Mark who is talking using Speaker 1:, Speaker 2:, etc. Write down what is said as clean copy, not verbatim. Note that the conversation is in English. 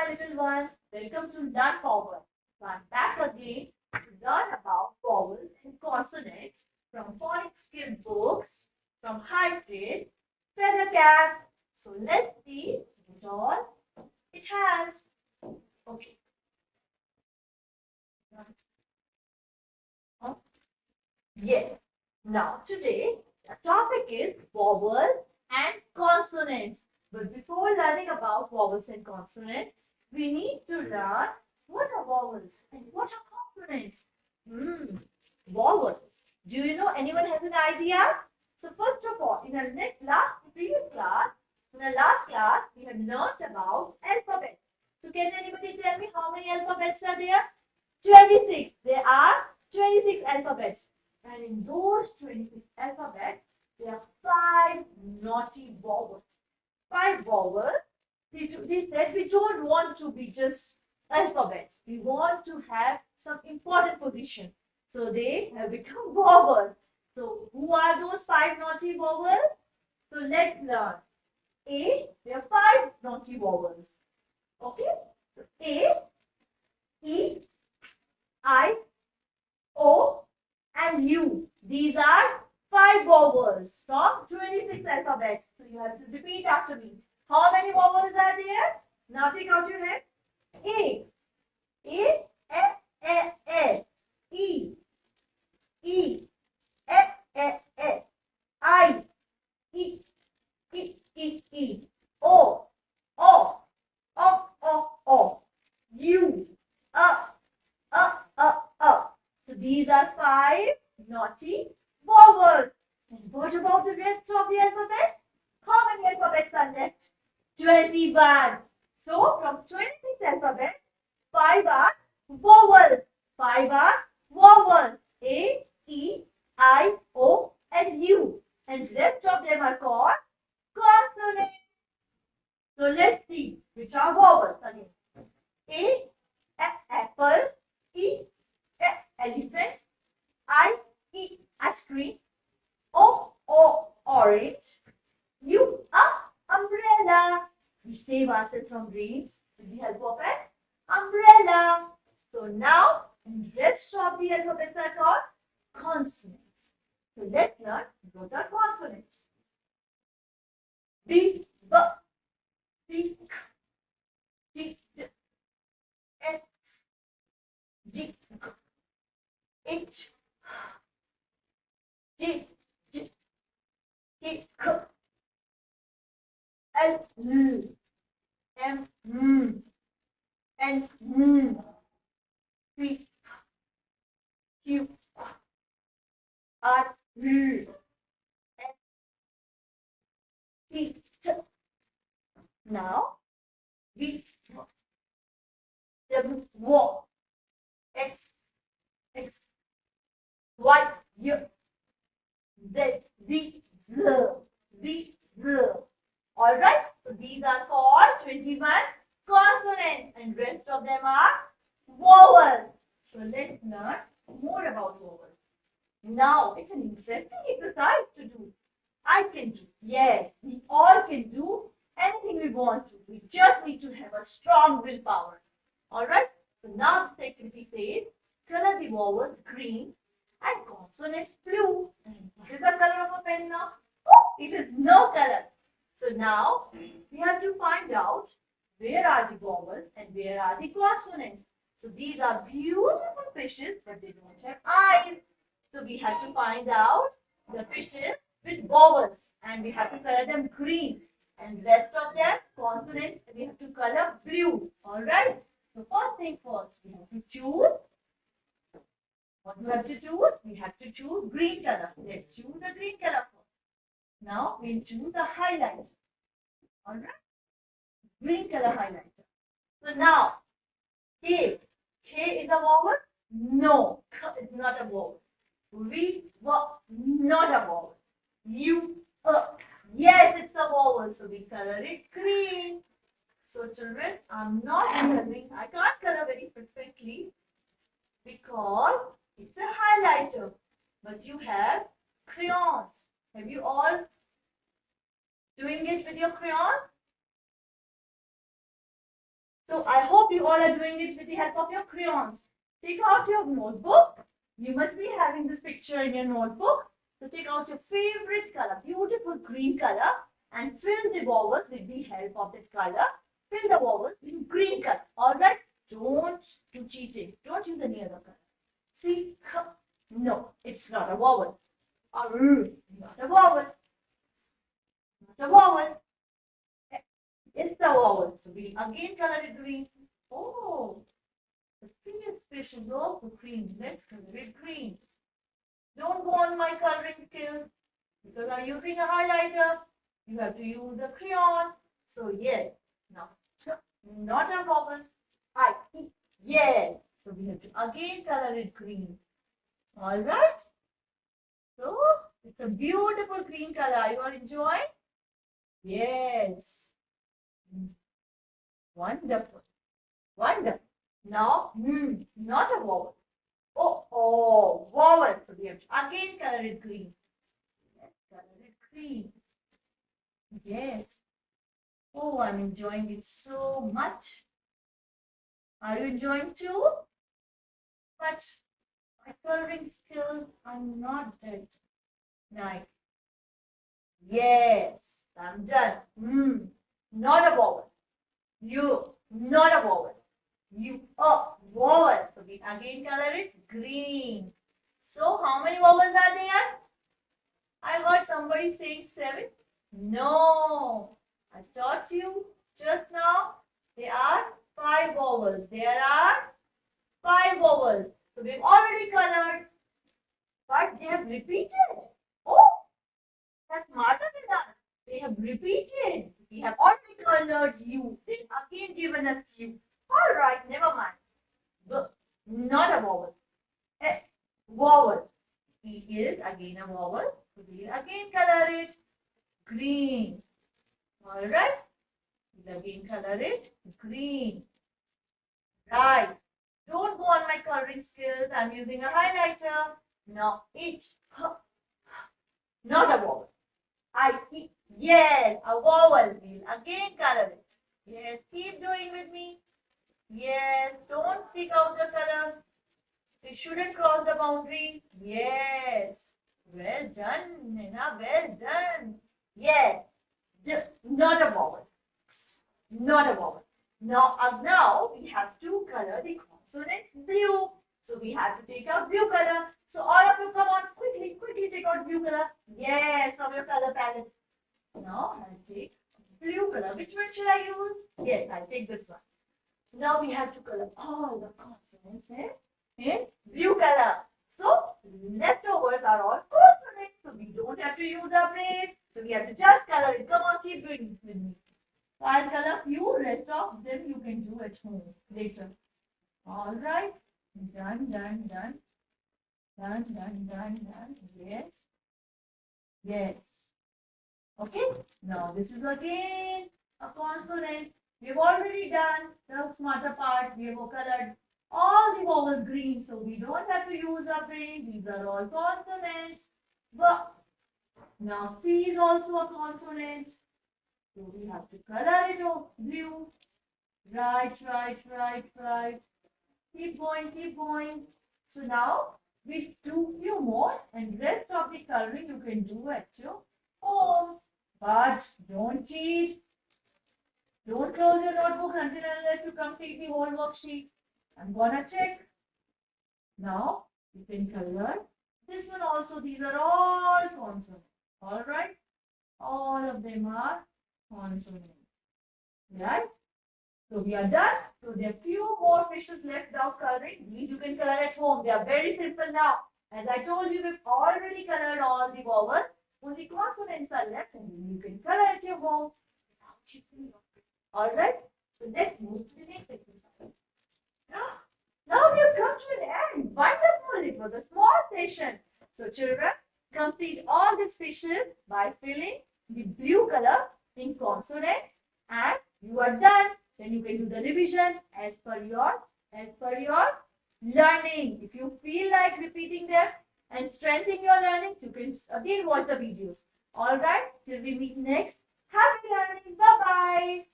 Speaker 1: my little ones. Welcome to Learn Forward. So I'm back again to learn about vowels and consonants from Phonic skill books, from Hybrid, Feather Cap. So let's see what all it has. Okay. Yes. Now today the topic is vowels and consonants. But before learning about vowels and consonants, we need to learn what are vowels and what are consonants. Vowels. Do you know anyone has an idea? So first of all, in our previous class, in our last class, we have learned about alphabets. So can anybody tell me how many alphabets are there? 26. There are 26 alphabets. And in those 26 alphabets, there are 5 naughty vowels. 5 vowels. They said we don't want to be just alphabets. We want to have some important position. So they have become vowels. So who are those 5 naughty vowels? So let's learn. A, there are 5 naughty vowels. Okay? So A, E, I, O, and U. These are 5 vowels from 26 alphabets. So you have to repeat after me. How many vowels are there? Now take out your head. A, E, E, I, O, U, So these are 5 naughty vowels. And what about the rest of the alphabet? How many alphabets are left? 21. So from 26 alphabets, 5 are vowels. 5 are vowels. A, E, I, O, and U. And rest of them are called consonants. So let's see which are vowels again. A, apple, E, elephant, I, ice cream, O, orange, U, umbrella. We save ourselves from rains with the help of an umbrella. So now the rest of the alphabets are called consonants. So let's learn what are consonants. B, B, C, D, D, F, G, H, J, J, K, K, L, M, N, P, Q, R, S, T, T. Now V, W, X, Y, Z, Z. All right. So these are called 21 consonants, and rest of them are vowels. So let's learn more about vowels. Now it's an interesting exercise to do. I can do. Yes, we all can do anything we want to. We just need to have a strong willpower. All right. So now this activity says color the vowels green and consonants blue. And what is the color of a pen now? Oh, it is no color. So now we have to find out where are the vowels and where are the consonants. So these are beautiful fishes, but they don't have eyes. So we have to find out the fishes with vowels, and we have to color them green. And rest of them consonants we have to color blue. All right. So first thing first, we have to choose. What do we have to choose? We have to choose green color. Let's choose the green color first. Now we'll choose a highlighter. All right. Green color highlighter. So now K. K is a vowel? No, K is not a vowel. V, not a vowel. U, yes, it's a vowel. So we color it green. So children, I'm not coloring. I can't color very perfectly because it's a highlighter. But you have crayons. Have you all doing it with your crayons? So So I hope you all are doing it with the help of your crayons. Take out your notebook. You must be having this picture in your notebook. So take out your favorite color, beautiful green color, and fill the vowels with the help of that color. Fill the vowels in green color. Alright? Don't do cheating. Don't use any other color. See? No, it's not a vowel. Not a vowel. Not a vowel. It's a vowel. So we again color it green. Oh, the previous fish is also green. Let's color it green. Don't go on my coloring skills because I'm using a highlighter. You have to use a crayon. So yes, now not a vowel. Yes. So we have to again color it green. All right. So it's a beautiful green color. You are enjoying? Yes. Wonderful. Wonderful. Now, not a vowel. Oh, vowel. So we have to again color it green. Let's color it green. Yes. Oh, I'm enjoying it so much. Are you enjoying too? But my coloring skills are not that nice. Yes, I'm done. Not a vowel. Not a vowel. Vowel. So we again color it green. So how many vowels are there? I heard somebody saying 7. No. I taught you just now. There are 5 vowels. There are 5 vowels. So we've already colored. But they have repeated. Oh, that's smarter than us. They have repeated. We have already colored you. Then again given us you. Alright, never mind. Not a vowel. Vowel. E is again a vowel. So we'll again color it green. Alright. We'll again color it green. Right. Don't go on my coloring skills. I'm using a highlighter. Now H. Not a vowel. Yes, a vowel. We'll again color it. Yes, keep doing with me. Yes, don't pick out the color. It shouldn't cross the boundary. Yes. Well done, Nina. Well done. Yes. Not a vowel. Not a vowel. Now we have to color the consonants blue. So we have to take out blue color. So all of you come on, quickly take out blue color. Yes, from your color palette. Now I'll take blue color. Which one should I use? Yes, I'll take this one. Now we have to color all the consonants in blue color. So leftovers are all consonants. So we don't have to use our brain. So we have to just color it. Come on, keep doing it with me. So I'll color few. Rest of them you can do at home later. All right. Done. Yes. Yes. Okay. Now this is again a consonant. We've already done the smarter part. We have colored all the vowels green, so we don't have to use our brain. These are all consonants. But now C is also a consonant. So we have to color it blue. Right. Keep going. So now we do few more, and rest of the coloring you can do at your home. But don't cheat. Don't close your notebook until unless you complete the whole worksheet. I'm gonna check. Now you can color this one also. These are all consonants. Alright? All of them are consonants. Right? So we are done. So there are few more fishes left without coloring. These you can color at home. They are very simple now. As I told you, we've already colored all the vowels. Only consonants are left, and you can color at your home. Alright? So let's move to the next exercise. Now we have come to an end. Wonderful. It was a small session. So children, complete all these fishes by filling the blue color in consonants, and you are done. Then you can do the revision as per your learning. If you feel like repeating them and strengthening your learning, you can again watch the videos. Alright, till we meet next. Happy learning. Bye-bye.